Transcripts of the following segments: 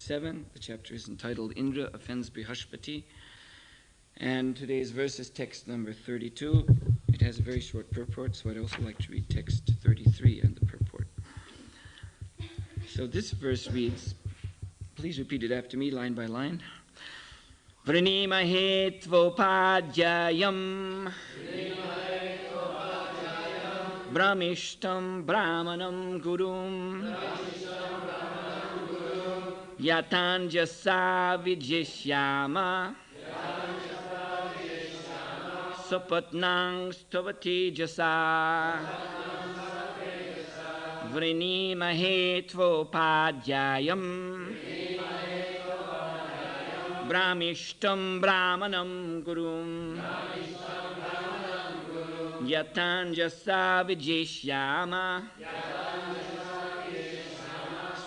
7. The chapter is entitled Indra Offends Brihaspati. And today's verse is text number 32. It has a very short purport, so I'd also like to read text 33 and the purport. So this verse reads, please repeat it after me line by line. Vrinimahe tvopadhyayam Brahmishtam Brahmanam Gurum Yatanjasa Vijishyama Sapatnang Stavati Jasa Vrinimahe tvopadhyayam Brahmishtam Brahmanam Gurum Yatanjasa Vijishyama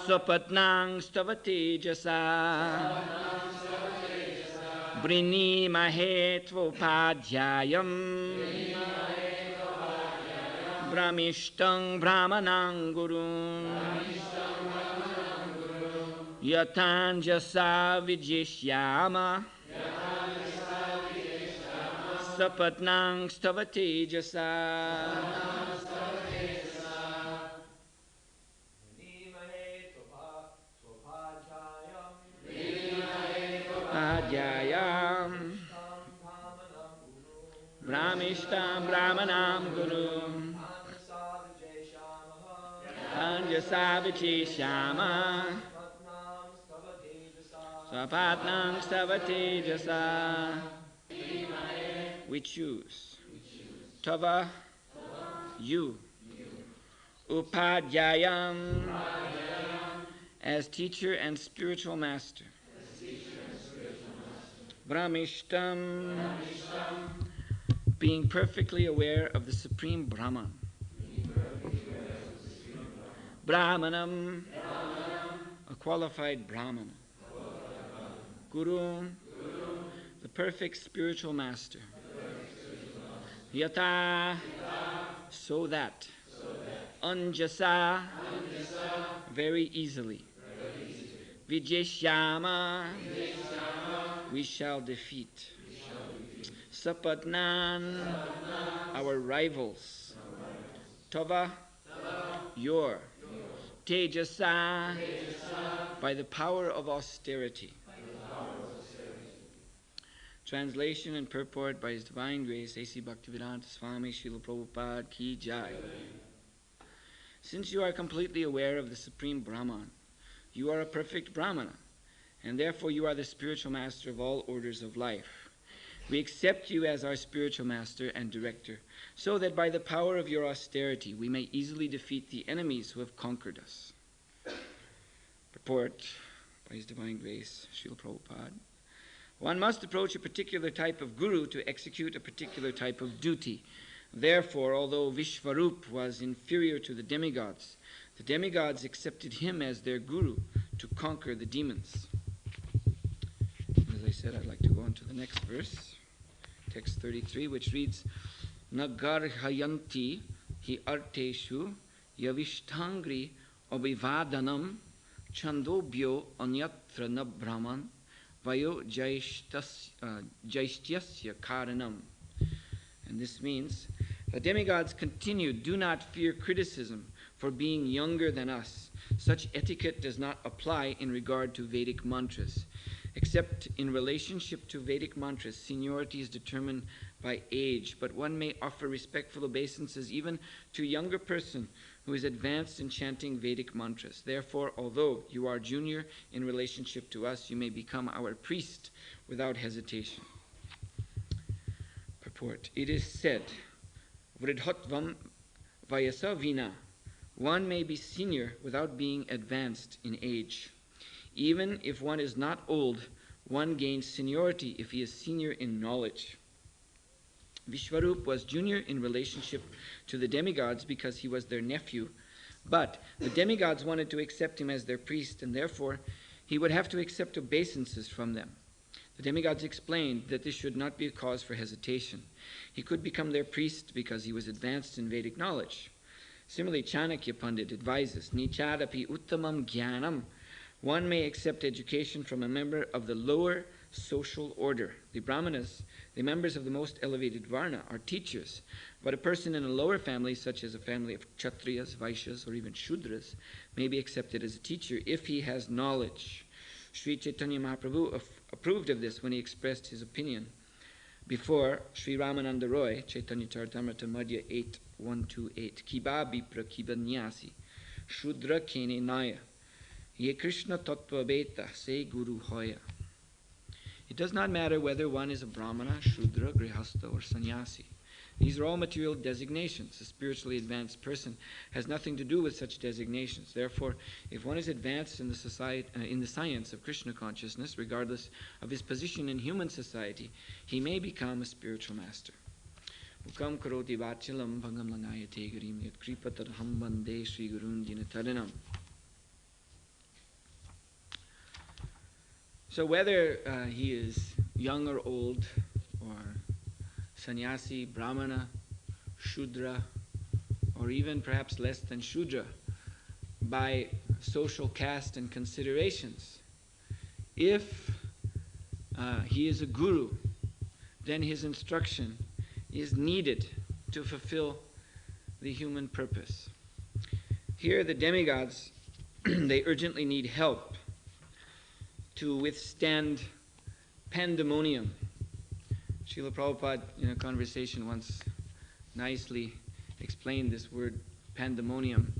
Sapatnang Stavati Jasa Vrinimahe tvopadhyayam Brahmishtam Brahmanam Gurum Yatanjasa Vijishyama Sapatnang Stavati Jasa Padhyayam Brahmishtam Brahmanam Guru Yatanjasa Vijishyama Sapatnang Stavati Jasa. We choose. Tava, you. Upadhyayam, as teacher and spiritual master. Brahmishtam, being perfectly aware of the Supreme Brahman. Brahmanam, a qualified Brahmana. Guru, the perfect spiritual master. Yata, so that. Anjasa, very easily. Vijishyama, we shall defeat. Sapatnan, our rivals. Tava, your. Tejasa, by the power of austerity. Translation and purport by His Divine Grace, A.C. Bhaktivedanta Swami Srila Prabhupada Ki Jai. Since you are completely aware of the Supreme Brahman, you are a perfect Brahmana, and therefore you are the spiritual master of all orders of life. We accept you as our spiritual master and director, so that by the power of your austerity we may easily defeat the enemies who have conquered us. Purport by His Divine Grace, Srila Prabhupada. One must approach a particular type of guru to execute a particular type of duty. Therefore, although Vishvarup was inferior to the demigods accepted him as their guru to conquer the demons. As I said, I'd like to go on to the next verse, text 33, which reads, Nagarhayanti hi arteshu yavishtangri abhivadanam chandobhyo anyatra na brahman Vayo Jaistyasya Karanam. And this means, the demigods continued, do not fear criticism for being younger than us. Such etiquette does not apply in regard to Vedic mantras. Except in relationship to Vedic mantras, seniority is determined by age, but one may offer respectful obeisances even to a younger person who is advanced in chanting Vedic mantras. Therefore, although you are junior in relationship to us, you may become our priest without hesitation. Purport. It is said, Vridhatvam vayasa vina. One may be senior without being advanced in age. Even if one is not old, one gains seniority if he is senior in knowledge. Vishvarup was junior in relationship to the demigods because he was their nephew, but the demigods wanted to accept him as their priest, and therefore he would have to accept obeisances from them. The demigods explained that this should not be a cause for hesitation. He could become their priest because he was advanced in Vedic knowledge. Similarly, Chanakya Pandit advises, Nichadapi uttamam jnanam One may accept education from a member of the lower social order. The Brahmanas, the members of the most elevated Varna, are teachers. But a person in a lower family, such as a family of Kshatriyas, Vaishyas, or even Shudras, may be accepted as a teacher if he has knowledge. Sri Chaitanya Mahaprabhu approved of this when he expressed his opinion before Sri Ramananda Roy, Chaitanya Charitamrita Madhya 8.128, Kiba Vipra Kiba Nyasi, Shudra Kene Naya, Ye Krishna Tattva Beta, Se Guru Hoya. It does not matter whether one is a Brahmana, Shudra, Grihastha, or Sannyasi. These are all material designations. A spiritually advanced person has nothing to do with such designations. Therefore, if one is advanced in the science of Krishna consciousness, regardless of his position in human society, he may become a spiritual master. Mukam karoti vachilam bhagam lanayate garim yat kripatarham bande Sri Gurun dinataranam. So whether he is young or old, or sannyasi, brahmana, shudra, or even perhaps less than shudra, by social caste and considerations, if he is a guru, then his instruction is needed to fulfill the human purpose. Here the demigods, they urgently need help to withstand pandemonium. Srila Prabhupada, in a conversation once, nicely explained this word pandemonium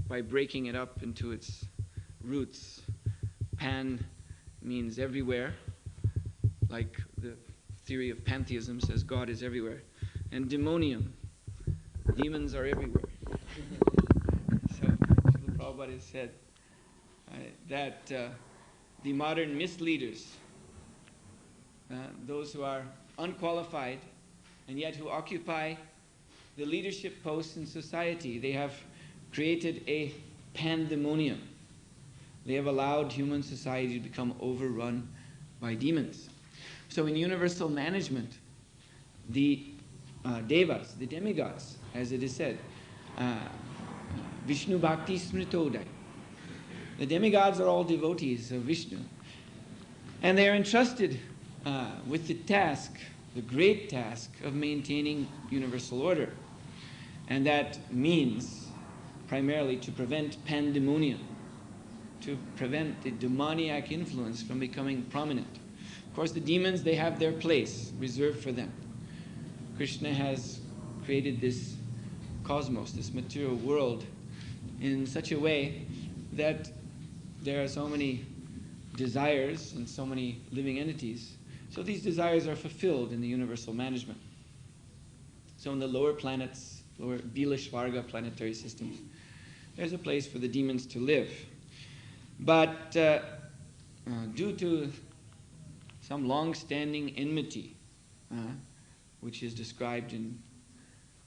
by breaking it up into its roots. Pan means everywhere, like the theory of pantheism says God is everywhere. And demonium, demons are everywhere. So Srila Prabhupada has said that the modern misleaders, those who are unqualified and yet who occupy the leadership posts in society, they have created a pandemonium. They have allowed human society to become overrun by demons. So in universal management, the devas, the demigods, as it is said, Vishnu Bhakti Smritodai, the demigods are all devotees of Vishnu. And they are entrusted with the task, the great task, of maintaining universal order. And that means primarily to prevent pandemonium, to prevent the demoniac influence from becoming prominent. Of course, the demons, they have their place reserved for them. Krishna has created this cosmos, this material world, in such a way that there are so many desires and so many living entities. So these desires are fulfilled in the universal management. So in the lower planets, lower Bilashvarga planetary systems, there's a place for the demons to live. But due to some long-standing enmity, which is described in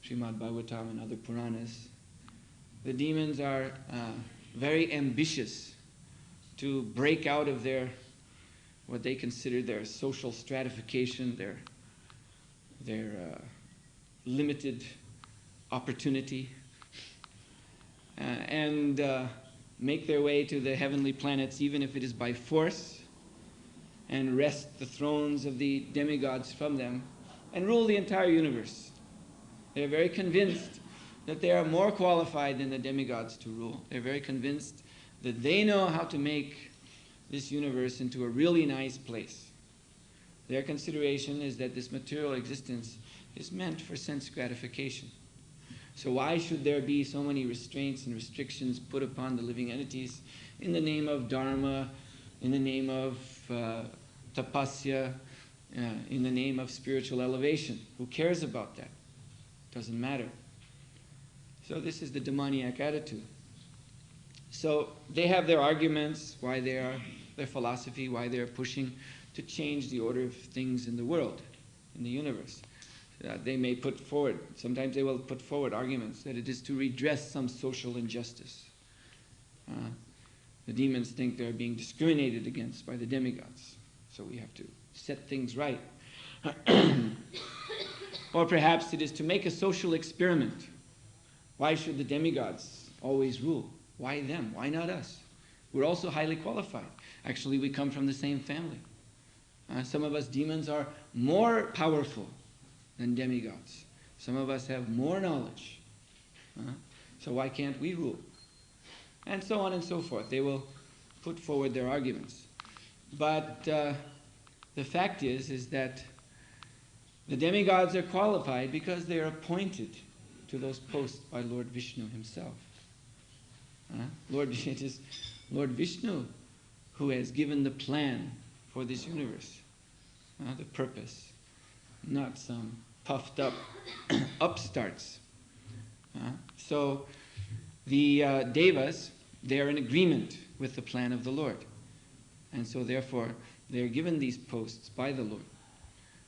Srimad Bhagavatam and other Puranas, the demons are very ambitious to break out of their, what they consider their social stratification, their limited opportunity, and make their way to the heavenly planets, even if it is by force, and wrest the thrones of the demigods from them, and rule the entire universe. They're very convinced that they are more qualified than the demigods to rule. They're very convinced that they know how to make this universe into a really nice place. Their consideration is that this material existence is meant for sense gratification. So why should there be so many restraints and restrictions put upon the living entities in the name of dharma, in the name of tapasya, in the name of spiritual elevation? Who cares about that? Doesn't matter. So this is the demoniac attitude. So they have their arguments, why they are, their philosophy, why they are pushing to change the order of things in the world, in the universe. They may put forward, sometimes they will put forward arguments that it is to redress some social injustice. The demons think they're being discriminated against by the demigods, so we have to set things right. Or perhaps it is to make a social experiment. Why should the demigods always rule? Why them? Why not us? who are also highly qualified. Actually, we come from the same family. Some of us demons are more powerful than demigods. Some of us have more knowledge. So why can't we rule? And so on and so forth. They will put forward their arguments. But the fact is that the demigods are qualified because they are appointed to those posts by Lord Vishnu himself. It is Lord Vishnu who has given the plan for this universe, the purpose, not some puffed up upstarts. So the devas, they are in agreement with the plan of the Lord. And so therefore, they are given these posts by the Lord.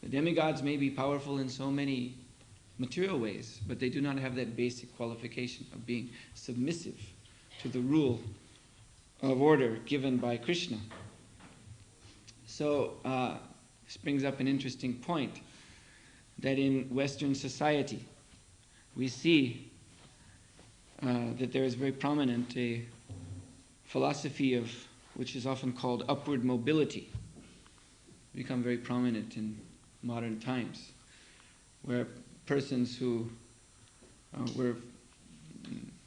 The demigods may be powerful in so many material ways, but they do not have that basic qualification of being submissive to the rule of order given by Krishna. So this brings up an interesting point, that in Western society we see that there is very prominent a philosophy of which is often called upward mobility, become very prominent in modern times, where persons who were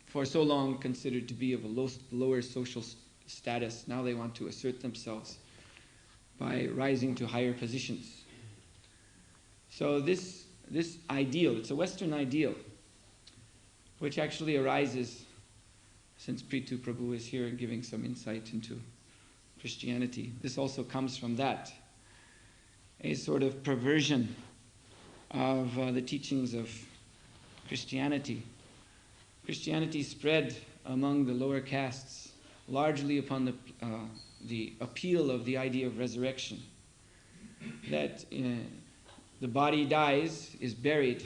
for so long considered to be of a lower social status, now they want to assert themselves by rising to higher positions. So this ideal, it's a Western ideal, which actually arises, since Prithu Prabhu is here giving some insight into Christianity, this also comes from that, a sort of perversion of the teachings of Christianity. Christianity spread among the lower castes largely upon the appeal of the idea of resurrection, that the body dies, is buried,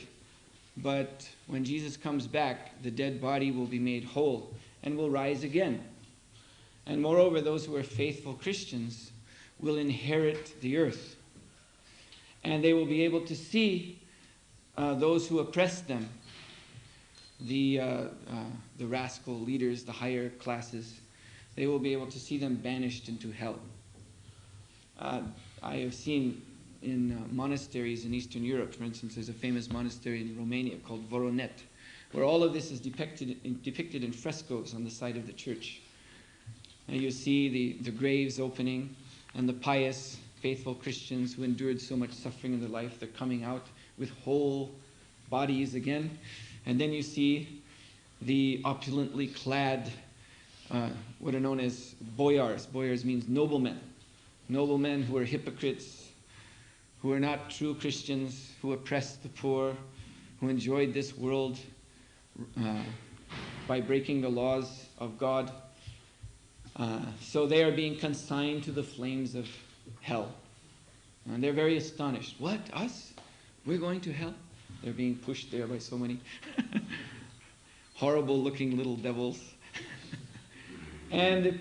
but when Jesus comes back, the dead body will be made whole and will rise again. And moreover, those who are faithful Christians will inherit the earth. And they will be able to see those who oppress them, the rascal leaders, the higher classes. They will be able to see them banished into hell. I have seen in monasteries in Eastern Europe, for instance, there's a famous monastery in Romania called Voronet, where all of this is depicted in frescoes on the side of the church. And you see the graves opening, and the pious, faithful Christians who endured so much suffering in their life, they're coming out with whole bodies again. And then you see the opulently clad, what are known as boyars. Boyars means noblemen. Noblemen who are hypocrites, who are not true Christians, who oppressed the poor, who enjoyed this world by breaking the laws of God. So they are being consigned to the flames of hell. And they're very astonished. What? Us? We're going to hell? They're being pushed there by so many horrible looking little devils. And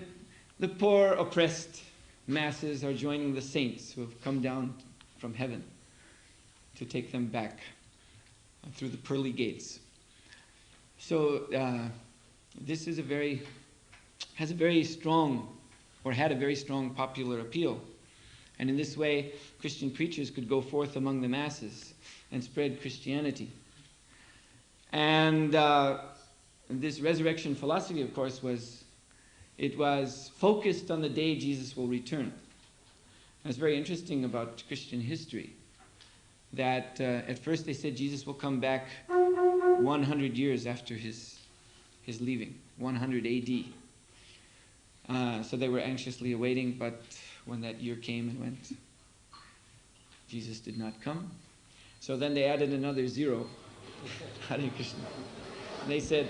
the poor oppressed masses are joining the saints who have come down from heaven to take them back through the pearly gates. So this is had a very strong popular appeal. And in this way, Christian preachers could go forth among the masses and spread Christianity. And this resurrection philosophy, of course, was focused on the day Jesus will return. And it's very interesting about Christian history that at first they said Jesus will come back 100 years after his leaving, 100 AD. So they were anxiously awaiting, but when that year came and went, Jesus did not come. So then they added another 0. Hare Krishna. And they said,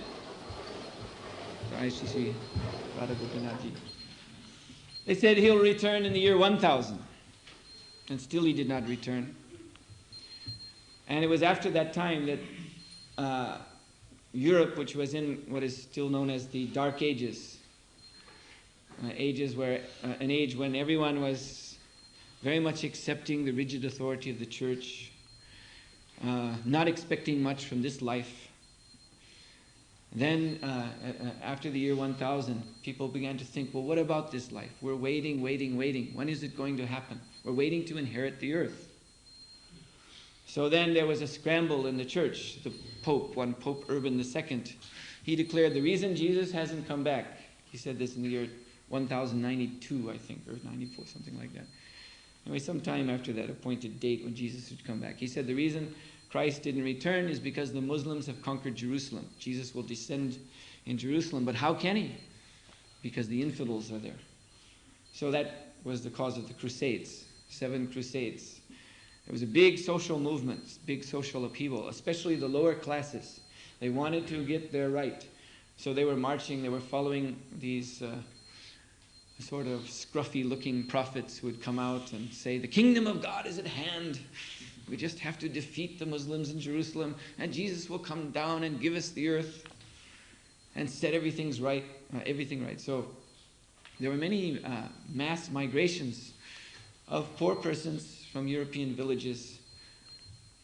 they said he'll return in the year 1000. And still he did not return. And it was after that time that Europe, which was in what is still known as the Dark Ages, an age when everyone was very much accepting the rigid authority of the church, not expecting much from this life. Then, after the year 1000, people began to think, well, what about this life? We're waiting. When is it going to happen? We're waiting to inherit the earth. So then there was a scramble in the church. The Pope Urban II, he declared the reason Jesus hasn't come back, he said this in the year 1092, I think, or 94, something like that. Anyway, sometime after that appointed date when Jesus would come back. He said the reason Christ didn't return is because the Muslims have conquered Jerusalem. Jesus will descend in Jerusalem, but how can he? Because the infidels are there. So that was the cause of the Crusades, 7 Crusades. There was a big social movement, big social upheaval, especially the lower classes. They wanted to get their right. So they were marching, they were following these sort of scruffy-looking prophets who would come out and say, the kingdom of God is at hand. We just have to defeat the Muslims in Jerusalem, and Jesus will come down and give us the earth and set everything right. So there were many mass migrations of poor persons from European villages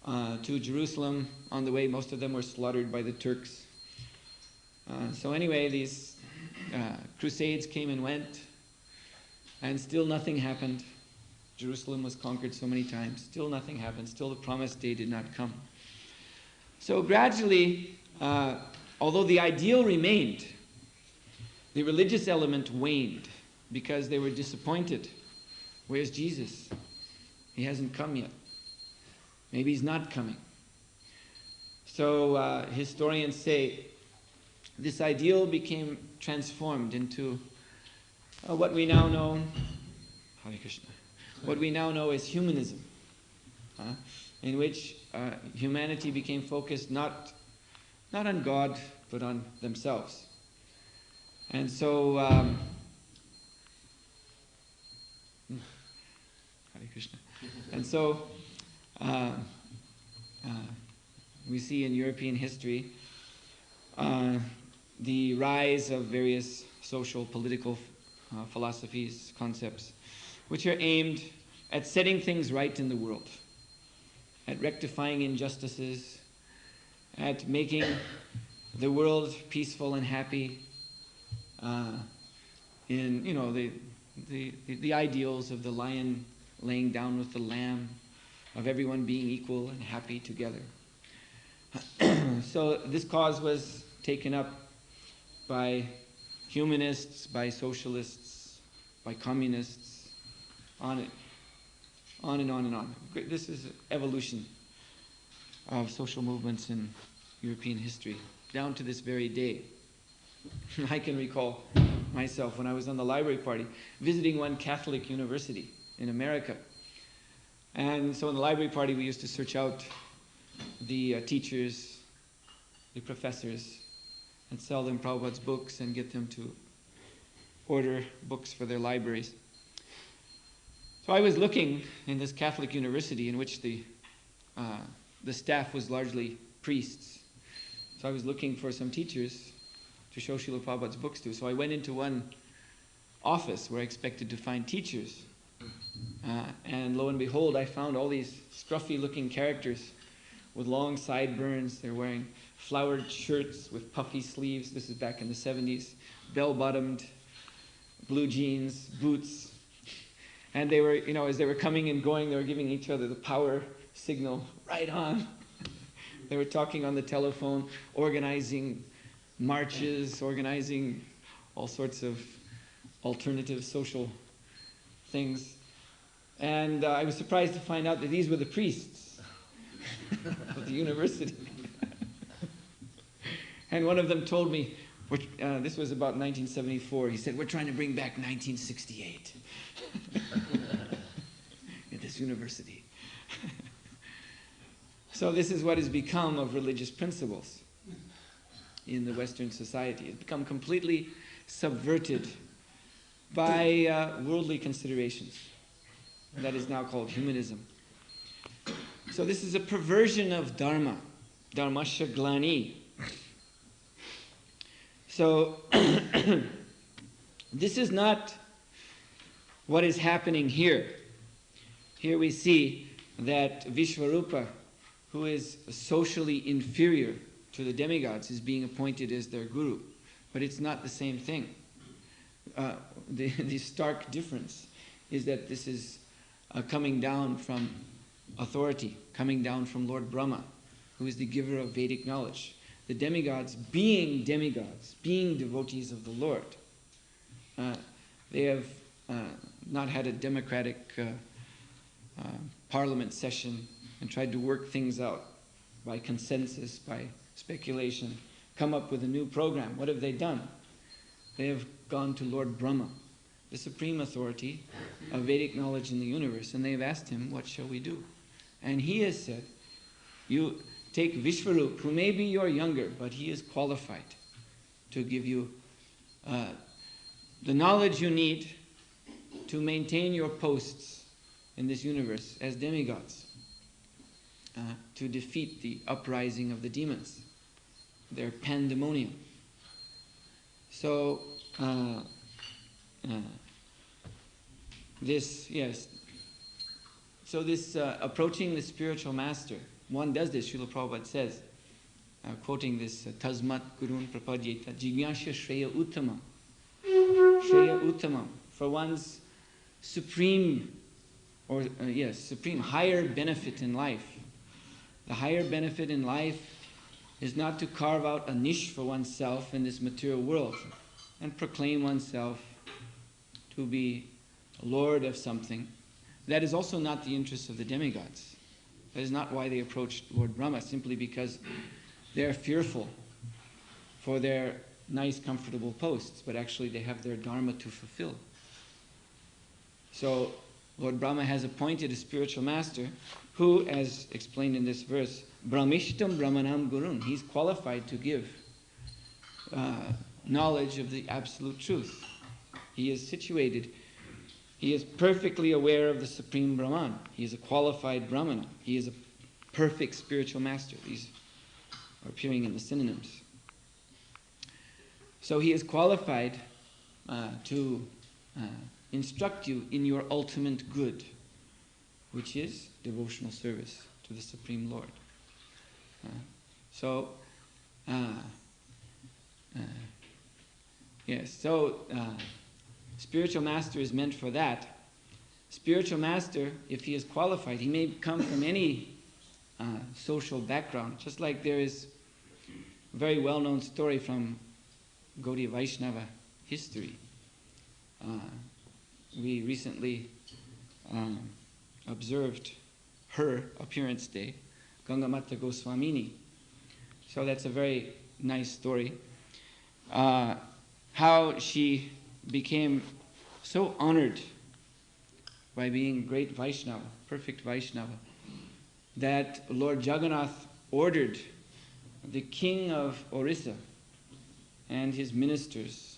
to Jerusalem. On the way, most of them were slaughtered by the Turks. So anyway, these crusades came and went, and still nothing happened. Jerusalem was conquered so many times. Still nothing happened. Still the promised day did not come. So gradually, although the ideal remained, the religious element waned because they were disappointed. Where's Jesus? He hasn't come yet. Maybe he's not coming. So historians say this ideal became transformed into what we now know, Hare Krishna, what we now know as humanism, in which humanity became focused not on God, but on themselves. And so, Hare Krishna. And so, we see in European history the rise of various social, political philosophies, concepts, which are aimed at setting things right in the world, at rectifying injustices, at making the world peaceful and happy, in the ideals of the lion laying down with the lamb, of everyone being equal and happy together. So this cause was taken up by humanists, by socialists, by communists, on and on. This is evolution of social movements in European history, down to this very day. I can recall myself when I was on the library party visiting one Catholic university in America. And so in the library party we used to search out the teachers, the professors, and sell them Prabhupada's books and get them to order books for their libraries. So I was looking in this Catholic university in which the staff was largely priests. So I was looking for some teachers to show Srila Prabhupada's books to. So I went into one office where I expected to find teachers. And lo and behold, I found all these scruffy-looking characters with long sideburns. They're wearing flowered shirts with puffy sleeves. This is back in the 70s. Bell-bottomed, blue jeans, boots. And they were, as they were coming and going, they were giving each other the power signal, right on. They were talking on the telephone, organizing marches, organizing all sorts of alternative social things. And I was surprised to find out that these were the priests of the university. And one of them told me, this was about 1974, he said, we're trying to bring back 1968 at this university. So this is what has become of religious principles in the Western society. It's become completely subverted by worldly considerations. And that is now called humanism. So this is a perversion of dharma, dharmasya glani. So this is not what is happening here. Here we see that Vishvarupa, who is socially inferior to the demigods is being appointed as their guru. But it's not the same thing. The stark difference is that this is coming down from authority, coming down from Lord Brahma, who is the giver of Vedic knowledge. The demigods, being devotees of the Lord, they have not had a democratic parliament session and tried to work things out by consensus, by speculation, come up with a new program. What have they done? They have gone to Lord Brahma, the supreme authority of Vedic knowledge in the universe, and they have asked him, what shall we do? And he has said, you take Vishvarup, who may be your younger, but he is qualified to give you the knowledge you need to maintain your posts in this universe as demigods, to defeat the uprising of the demons, their pandemonium. So, this approaching the spiritual master, one does this, Srila Prabhupada says, quoting this, Tasmat Gurun Prapadyeta, Jignasya Shreya Uttamam. Shreya Uttamam, for one's supreme higher benefit in life. The higher benefit in life is not to carve out a niche for oneself in this material world and proclaim oneself to be a lord of something. That is also not the interest of the demigods. That is not why they approached Lord Brahma, simply because they're fearful for their nice, comfortable posts, but actually they have their dharma to fulfill. So Lord Brahma has appointed a spiritual master who, as explained in this verse, Brahmishtam Brahmanam Gurun, he's qualified to give knowledge of the absolute truth. He is situated, he is perfectly aware of the Supreme Brahman. He is a qualified Brahmana. He is a perfect spiritual master. These are appearing in the synonyms. So he is qualified to instruct you in your ultimate good, which is devotional service to the Supreme Lord. Spiritual master is meant for that. Spiritual master, if he is qualified, he may come from any social background, just like there is a very well-known story from Gaudiya Vaishnava history. We recently observed her appearance day, Gangamata Goswamini. So that's a very nice story. How she became so honored by being great Vaishnava, perfect Vaishnava, that Lord Jagannath ordered the king of Orissa and his ministers,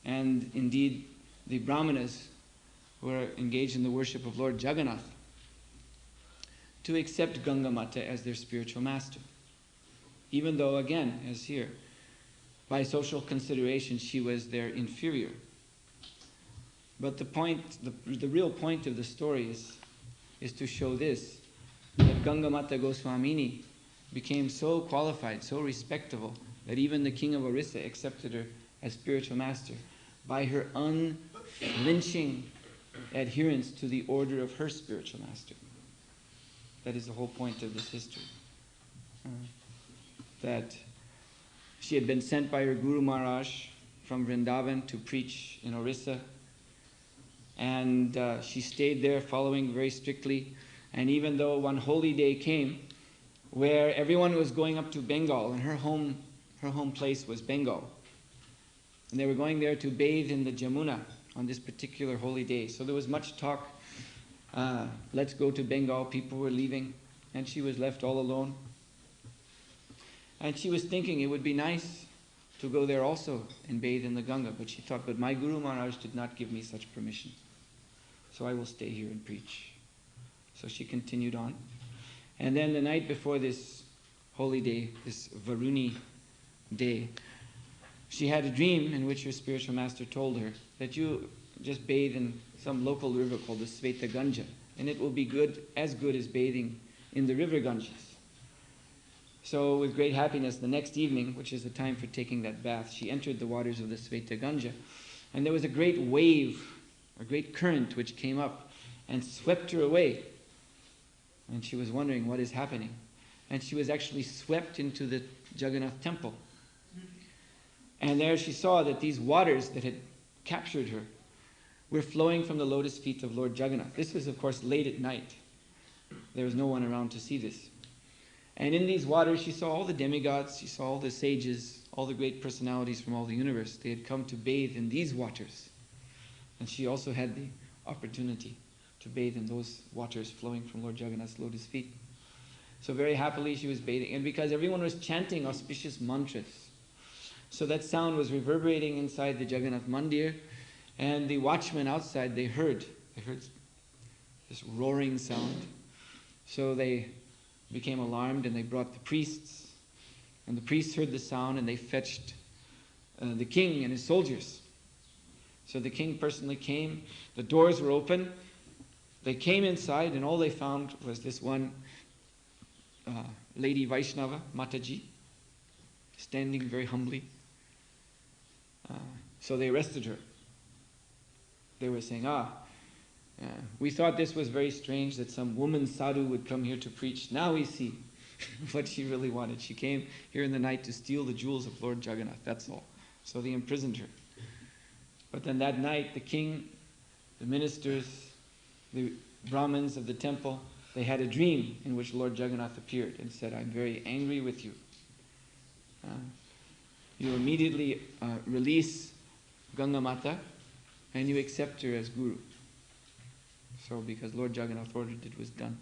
and indeed the Brahmanas who were engaged in the worship of Lord Jagannath, to accept Gangamata as their spiritual master. Even though, again, as here, by social consideration, she was their inferior. But the real point of the story is to show this, that Gangamata Goswamini became so qualified, so respectable, that even the king of Orissa accepted her as spiritual master by her unflinching adherence to the order of her spiritual master. That is the whole point of this history. That she had been sent by her Guru Maharaj from Vrindavan to preach in Orissa, and she stayed there following very strictly. And even though one holy day came where everyone was going up to Bengal, and her home place was Bengal, and they were going there to bathe in the Jamuna on this particular holy day. So there was much talk, let's go to Bengal. People were leaving, and she was left all alone. And she was thinking it would be nice to go there also and bathe in the Ganga, but she thought, but my Guru Maharaj did not give me such permission, so I will stay here and preach. So she continued on. And then the night before this holy day, this Varuni day, she had a dream in which her spiritual master told her that you just bathe in some local river called the Sveta Ganja, and it will be as good as bathing in the river Ganges. So with great happiness, the next evening, which is the time for taking that bath, she entered the waters of the Svetakanja. And there was a great wave, a great current which came up and swept her away. And she was wondering what is happening. And she was actually swept into the Jagannath temple. And there she saw that these waters that had captured her were flowing from the lotus feet of Lord Jagannath. This was, of course, late at night. There was no one around to see this. And in these waters she saw all the demigods, she saw all the sages, all the great personalities from all the universe. They had come to bathe in these waters. And she also had the opportunity to bathe in those waters flowing from Lord Jagannath's lotus feet. So very happily she was bathing. And because everyone was chanting auspicious mantras, so that sound was reverberating inside the Jagannath Mandir, and the watchmen outside, they heard this roaring sound. So they became alarmed and they brought the priests. And the priests heard the sound and they fetched the king and his soldiers. So the king personally came, the doors were open, they came inside and all they found was this one Lady Vaishnava, Mataji, standing very humbly. So they arrested her. They were saying, we thought this was very strange that some woman sadhu would come here to preach. Now we see what she really wanted. She came here in the night to steal the jewels of Lord Jagannath, that's all. So they imprisoned her. But then that night, the king, the ministers, the Brahmins of the temple, they had a dream in which Lord Jagannath appeared and said, I'm very angry with you. You immediately release Ganga Mata and you accept her as guru. So because Lord Jagannath ordered it was done.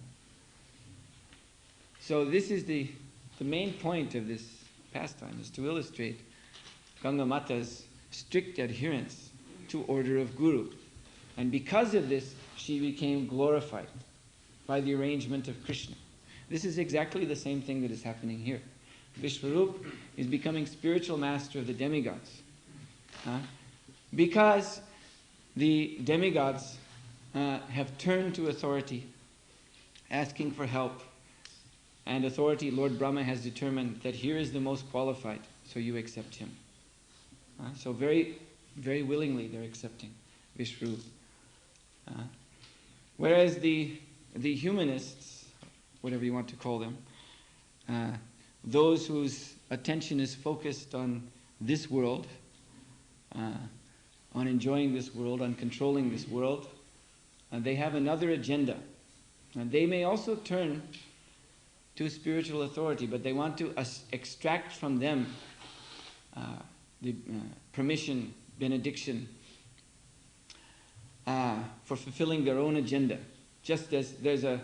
So this is the main point of this pastime, is to illustrate Ganga Mata's strict adherence to order of guru. And because of this, she became glorified by the arrangement of Krishna. This is exactly the same thing that is happening here. Vishwarup is becoming spiritual master of the demigods. Because the demigods have turned to authority, asking for help. And authority, Lord Brahma has determined that here is the most qualified, so you accept him. So very, very willingly they're accepting Vishwarup. Whereas the humanists, whatever you want to call them, those whose attention is focused on this world, on enjoying this world, on controlling this world, they have another agenda. And they may also turn to spiritual authority, but they want to extract from them the permission, benediction, for fulfilling their own agenda. Just as there's a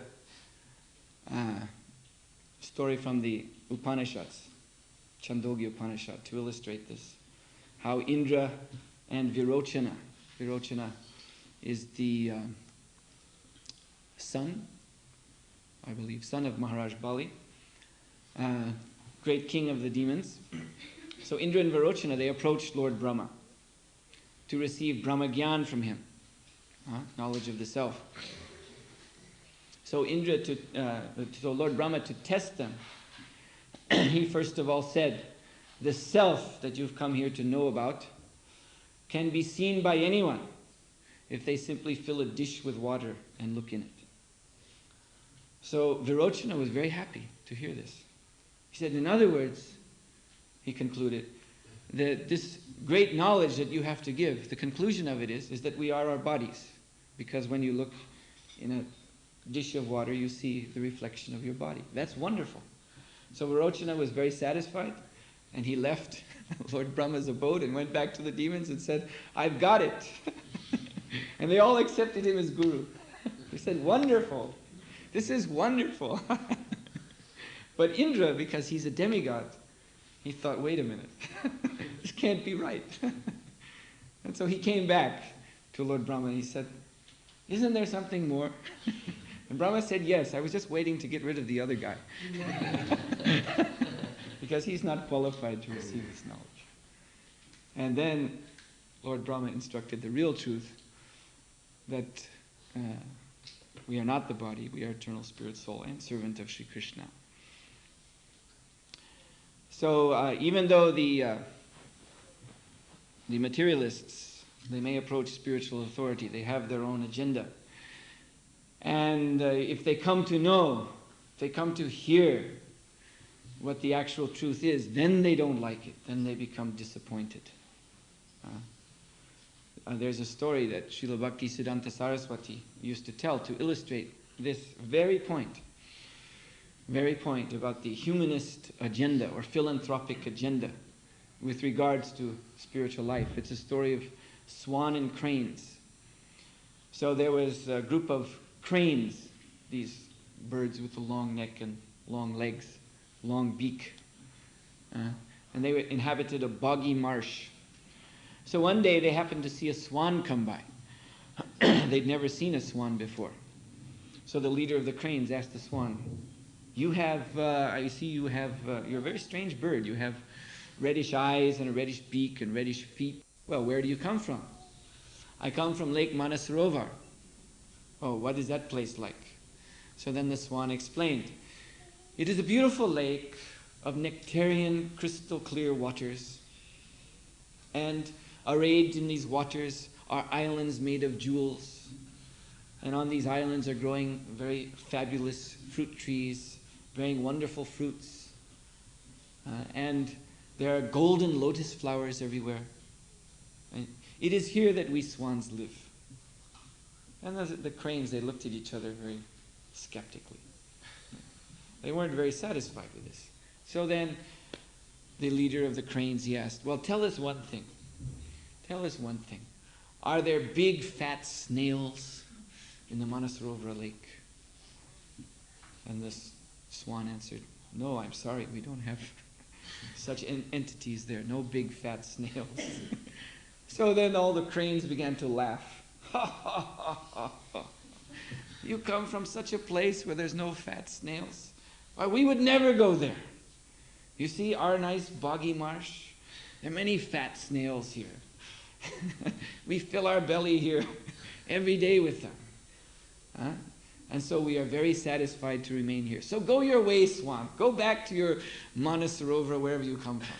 story from the Upanishads, Chandogya Upanishad, to illustrate this. How Indra and Virochana is the son, I believe, son of Maharaja Bali, great king of the demons. So Indra and Virochana, they approached Lord Brahma to receive Brahma Gyan from him, knowledge of the self. So Lord Brahma, to test them, he first of all said, the self that you've come here to know about can be seen by anyone if they simply fill a dish with water and look in it. So Virochana was very happy to hear this. He said, in other words, he concluded, that this great knowledge that you have to give, the conclusion of it is that we are our bodies. Because when you look in a dish of water, you see the reflection of your body. That's wonderful. So Virochana was very satisfied, and he left Lord Brahma's abode and went back to the demons and said, I've got it. And they all accepted him as guru. They said, wonderful. This is wonderful. But Indra, because he's a demigod, he thought, wait a minute. This can't be right. And so he came back to Lord Brahma and he said, isn't there something more? And Brahma said, yes, I was just waiting to get rid of the other guy. Because he's not qualified to receive this knowledge. And then Lord Brahma instructed the real truth, that we are not the body, we are eternal spirit, soul, and servant of Sri Krishna. So even though the materialists, they may approach spiritual authority, they have their own agenda. And if they come to know, if they come to hear what the actual truth is, then they don't like it, then they become disappointed. There's a story that Srila Bhaktisiddhanta Saraswati used to tell to illustrate this very point about the humanist agenda or philanthropic agenda with regards to spiritual life. It's a story of swan and cranes. So there was a group of cranes, these birds with a long neck and long legs, long beak, and they inhabited a boggy marsh. So one day they happened to see a swan come by. They'd never seen a swan before. So the leader of the cranes asked the swan, "You have, I see you have, you're a very strange bird. You have reddish eyes and a reddish beak and reddish feet. Well, where do you come from?" "I come from Lake Manasarovar." "Oh, what is that place like?" So then the swan explained, "It is a beautiful lake of nectarian, crystal clear waters. And arrayed in these waters are islands made of jewels. And on these islands are growing very fabulous fruit trees, bearing wonderful fruits. And there are golden lotus flowers everywhere. And it is here that we swans live." And the cranes, they looked at each other very skeptically. They weren't very satisfied with this. So then the leader of the cranes, he asked, "Well, tell us one thing. Tell us one thing. Are there big fat snails in the Manasarovar lake?" And the swan answered, "No, I'm sorry, we don't have such entities there. No big fat snails." So then all the cranes began to laugh. "Ha ha ha ha ha. You come from such a place where there's no fat snails? Why, we would never go there. You see our nice boggy marsh? There are many fat snails here. We fill our belly here every day with them. And so we are very satisfied to remain here. So go your way, swan. Go back to your Manasarovar, wherever you come from.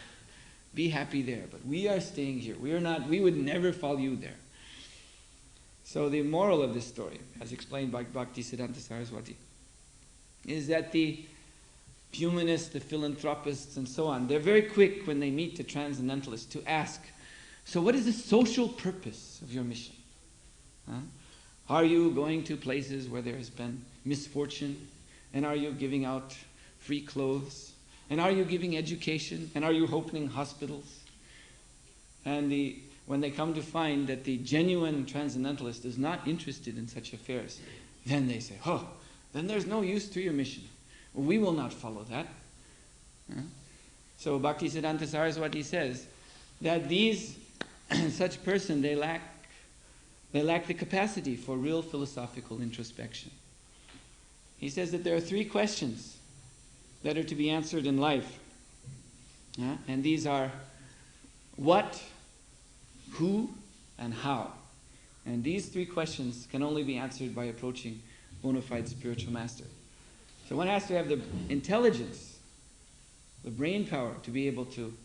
Be happy there. But we are staying here. We would never follow you there." So the moral of this story, as explained by Bhaktisiddhanta Saraswati, is that the humanists, the philanthropists, and so on, they're very quick when they meet the transcendentalists to ask, "So what is the social purpose of your mission? Are you going to places where there has been misfortune? And are you giving out free clothes? And are you giving education? And are you opening hospitals?" And when they come to find that the genuine transcendentalist is not interested in such affairs, then they say, "Oh, then there's no use to your mission. We will not follow that." So Bhaktisiddhanta Saraswati says that such person, they lack the capacity for real philosophical introspection. He says that there are 3 questions that are to be answered in life. And these are what, who, and how. And these 3 questions can only be answered by approaching bona fide spiritual master. So one has to have the intelligence, the brain power to be able to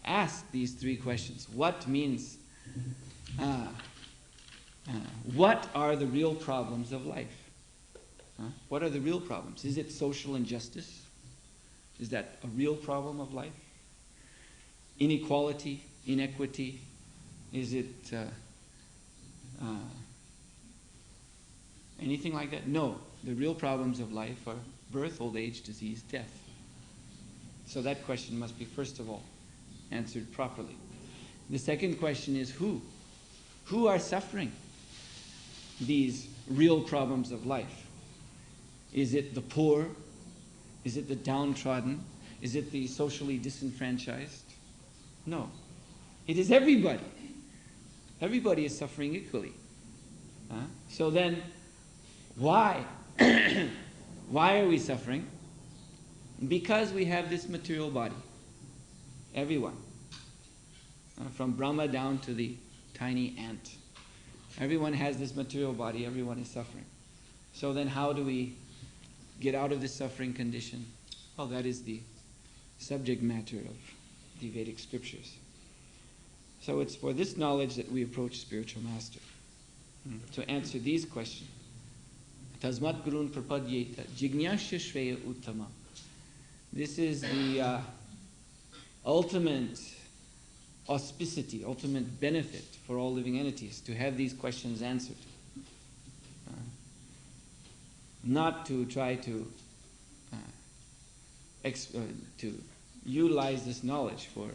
ask these 3 questions. What means, what are the real problems of life? What are the real problems? Is it social injustice? Is that a real problem of life? Inequality, inequity? Is it anything like that? No. The real problems of life are birth, old age, disease, death. So that question must be, first of all, answered properly. The second question is who? Who are suffering these real problems of life? Is it the poor? Is it the downtrodden? Is it the socially disenfranchised? No. It is everybody. Everybody is suffering equally. So then, why? Why are we suffering? Because we have this material body. Everyone. From Brahma down to the tiny ant. Everyone has this material body. Everyone is suffering. So then how do we get out of this suffering condition? Well, that is the subject matter of the Vedic scriptures. So it's for this knowledge that we approach spiritual master. To answer these questions. Tasmat gurun prapadyeta jignasya shreya uttama. This is the ultimate auspicity, ultimate benefit for all living entities, to have these questions answered. Not to try to utilize this knowledge for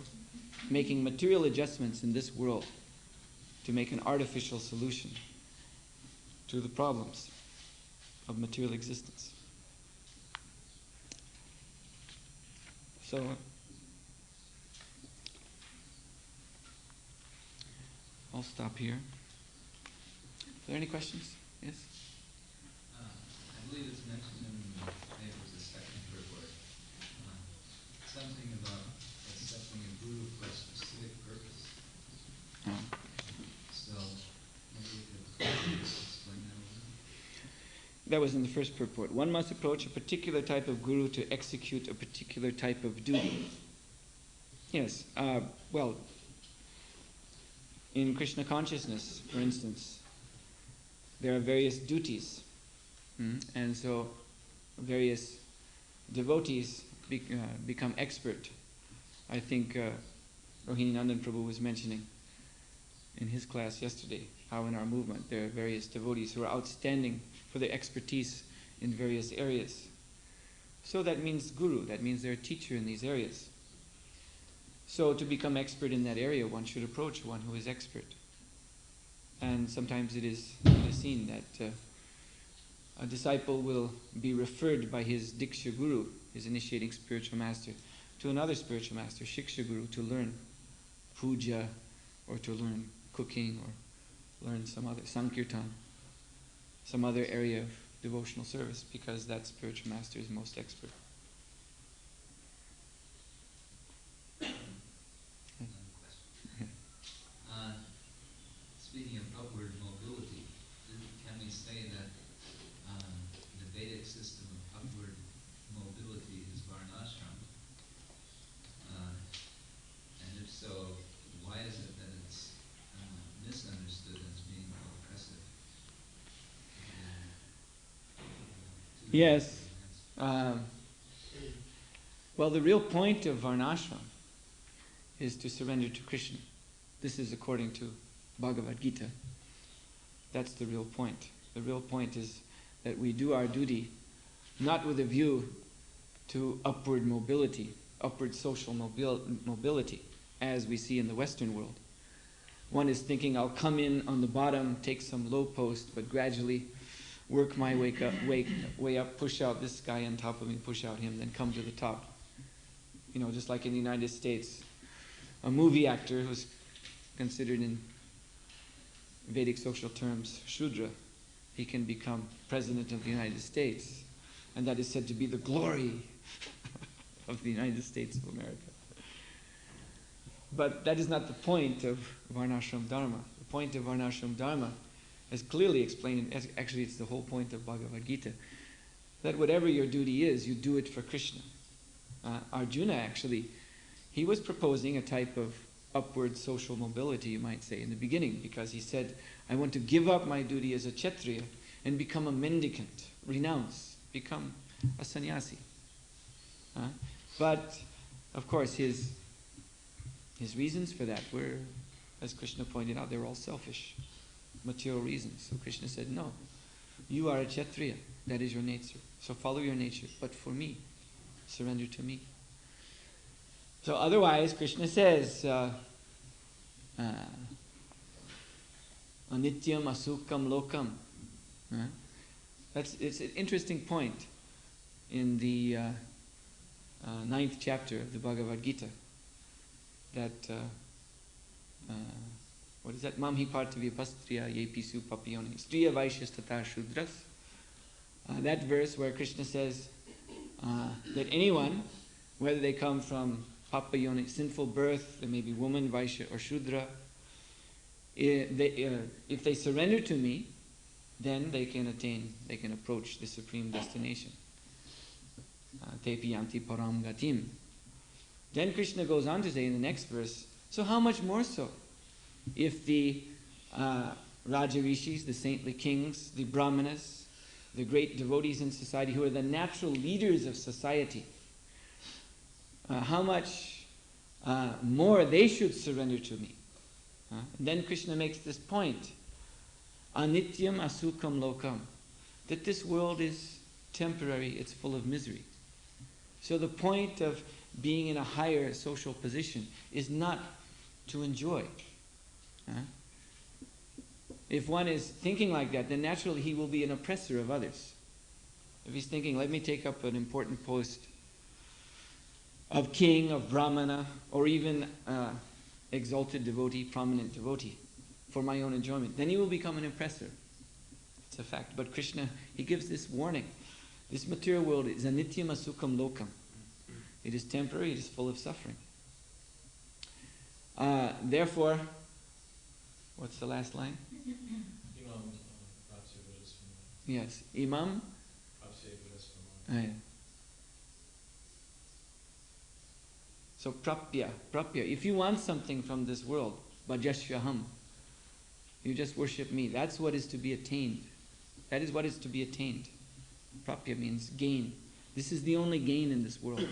making material adjustments in this world to make an artificial solution to the problems of material existence. So, I'll stop here. Are there any questions? Yes? I believe it's mentioned in maybe it was the second report. Something about accepting a guru for a specific purpose. So maybe you could explain that a little. That was in the first purport. One must approach a particular type of guru to execute a particular type of duty. Yes, well, in Krishna consciousness, for instance, there are various duties. And so various devotees become expert. I think Rohini Nandan Prabhu was mentioning in his class yesterday how in our movement there are various devotees who are outstanding for their expertise in various areas. So that means guru, that means they're a teacher in these areas. So to become expert in that area, one should approach one who is expert. And sometimes it is seen that a disciple will be referred by his Diksha Guru, his initiating spiritual master, to another spiritual master, Shiksha Guru, to learn puja, or to learn cooking, or learn some other Sankirtan, some other area of devotional service, because that spiritual master is most expert. Speaking of upward mobility, can we say that the Vedic system of upward mobility is varnashram? And if so, why is it that it's misunderstood as being oppressive? Yes. Well, the real point of varnashram is to surrender to Krishna. This is according to Bhagavad Gita. That's the real point. The real point is that we do our duty not with a view to upward mobility, upward social mobility, as we see in the Western world. One is thinking, I'll come in on the bottom, take some low post, but gradually work my way up, push out this guy on top of me, push out him, then come to the top. You know, just like in the United States, a movie actor who's considered in Vedic social terms Shudra, he can become President of the United States. And that is said to be the glory of the United States of America. But that is not the point of Varnashram Dharma. The point of Varnashram Dharma, as clearly explained, actually it's the whole point of Bhagavad Gita, that whatever your duty is, you do it for Krishna. Arjuna actually, he was proposing a type of upward social mobility, you might say, in the beginning, because he said, I want to give up my duty as a Kshatriya and become a mendicant, renounce, become a sannyasi. But, of course, his reasons for that were, as Krishna pointed out, they were all selfish, material reasons. So Krishna said, no, you are a Kshatriya, that is your nature, so follow your nature, but for me, surrender to me. So otherwise, Krishna says, anityam asukam lokam. It's an interesting point in the 9th chapter of the Bhagavad Gita. That, what is that? Mamhi parthavi pastriya ye pisu papiyoni striya vaishyas tata shudras. That verse where Krishna says that anyone, whether they come from Papayoni, sinful birth, there may be woman, Vaishya, or Shudra, if they surrender to me, then they can approach the supreme destination. Tepi yanti param gatim. Then Krishna goes on to say in the next verse, so how much more so if the Raja Rishis, the saintly kings, the Brahmanas, the great devotees in society who are the natural leaders of society, how much more they should surrender to me. And then Krishna makes this point, anityam asukam lokam, that this world is temporary, it's full of misery. So the point of being in a higher social position is not to enjoy. If one is thinking like that, then naturally he will be an oppressor of others. If he's thinking, let me take up an important post of king, of brahmana, or even exalted devotee, prominent devotee, for my own enjoyment, then he will become an oppressor. It's a fact. But Krishna, he gives this warning. This material world is anityam asukam lokam. It is temporary, it is full of suffering. Therefore, what's the last line? Yes, imam. So prapya. If you want something from this world, bhajashyaham, you just worship me. That's what is to be attained. That is what is to be attained. Prapya means gain. This is the only gain in this world,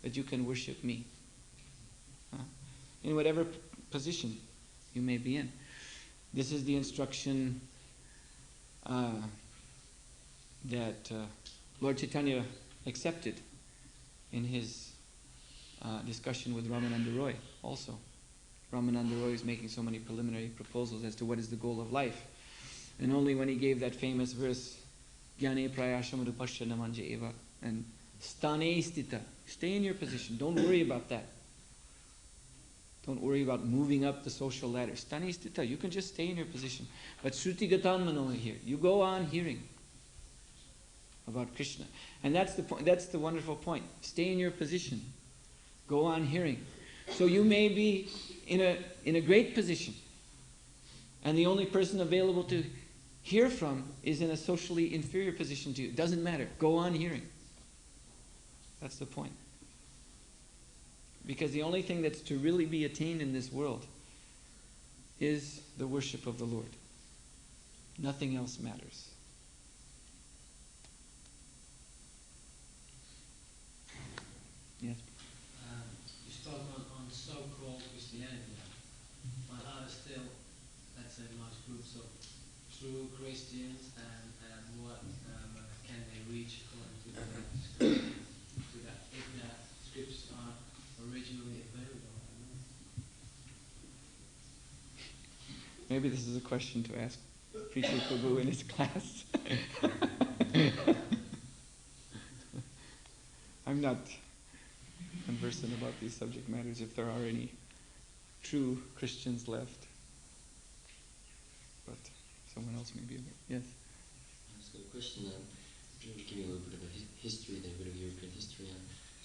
that you can worship me. In whatever position you may be in. This is the instruction that Lord Chaitanya accepted in his discussion with Ramananda Roy also. Ramananda Roy is making so many preliminary proposals as to what is the goal of life. And only when he gave that famous verse, Jnane prayasham rupasya namanja eva, and stane stita, stay in your position, don't worry about that. Don't worry about moving up the social ladder. Stane stita, you can just stay in your position. But shruti gatan mano here, you go on hearing about Krishna. And that's the point, that's the wonderful point. Stay in your position. Go on hearing. So you may be in a great position, and the only person available to hear from is in a socially inferior position to you. It doesn't matter. Go on hearing. That's the point. Because the only thing that's to really be attained in this world is the worship of the Lord. Nothing else matters. Yes? You spoke on so-called Christianity, but are there still, let's say, large groups of true Christians, and what can they reach according to that, if the scriptures are originally available? Maybe this is a question to ask Preacher Prabhu in his class. I'm not conversant about these subject matters, if there are any true Christians left. But someone else may be aware. Yes? I've got a question. Give me a little bit of a history, a bit of European history.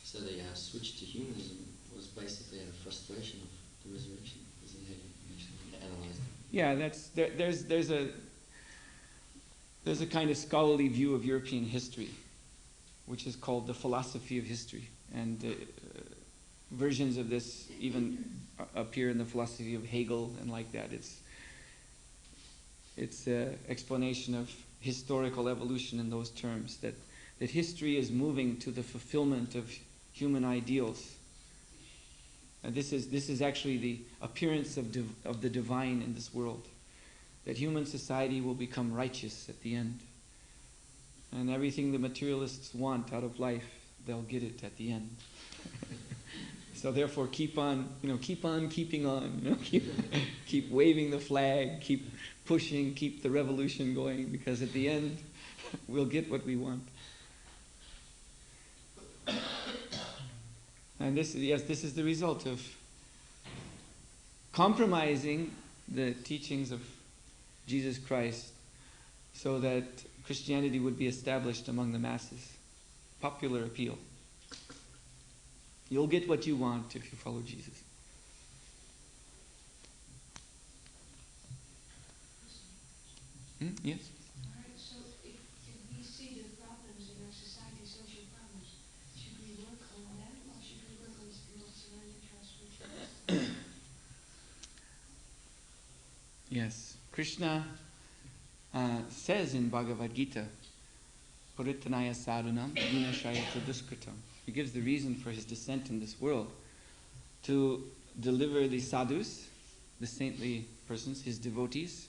So the switch to humanism was basically a frustration of the resurrection. Is that how you actually analysed it? Yeah, there's a kind of scholarly view of European history, which is called the philosophy of history. And versions of this even appear in the philosophy of Hegel and like that. It's an explanation of historical evolution in those terms, that history is moving to the fulfillment of human ideals. And this is actually the appearance of the divine in this world, that human society will become righteous at the end. And everything the materialists want out of life, they'll get it at the end. So therefore, keep on keeping on. Keep waving the flag, keep pushing, keep the revolution going, because at the end, we'll get what we want. And this is the result of compromising the teachings of Jesus Christ so that Christianity would be established among the masses. Popular appeal. You'll get what you want if you follow Jesus. Yes? Alright, so if we see the problems in our society, social problems, should we work on them or should we work on not surrendering? Yes. Krishna says in Bhagavad Gita, Puritanaya sadhunam vinashayata duskritam. He gives the reason for his descent in this world, to deliver the sadhus, the saintly persons, his devotees,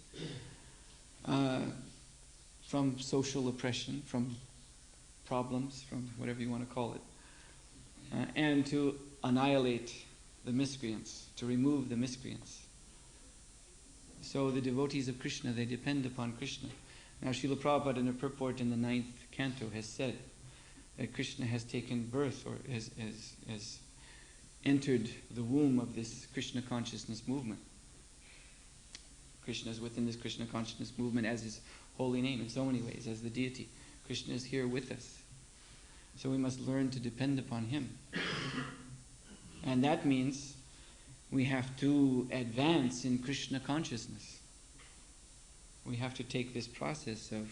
from social oppression, from problems, from whatever you want to call it, and to annihilate the miscreants, to remove the miscreants. So the devotees of Krishna, they depend upon Krishna. Now Srila Prabhupada in a purport in the 9th canto has said that Krishna has taken birth, or has entered the womb of this Krishna consciousness movement. Krishna is within this Krishna consciousness movement as his holy name in so many ways, as the deity. Krishna is here with us. So we must learn to depend upon him. And that means we have to advance in Krishna consciousness. We have to take this process of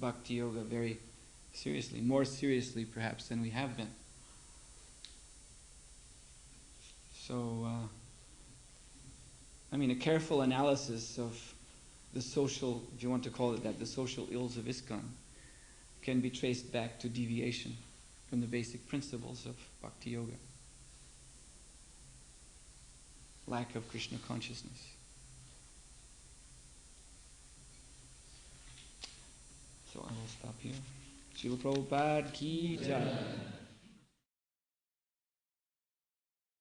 bhakti yoga very seriously, more seriously perhaps than we have been. So, a careful analysis of the social, if you want to call it that, the social ills of ISKCON can be traced back to deviation from the basic principles of bhakti yoga. Lack of Krishna consciousness. So I will stop here. Srila Prabhupada ki jai.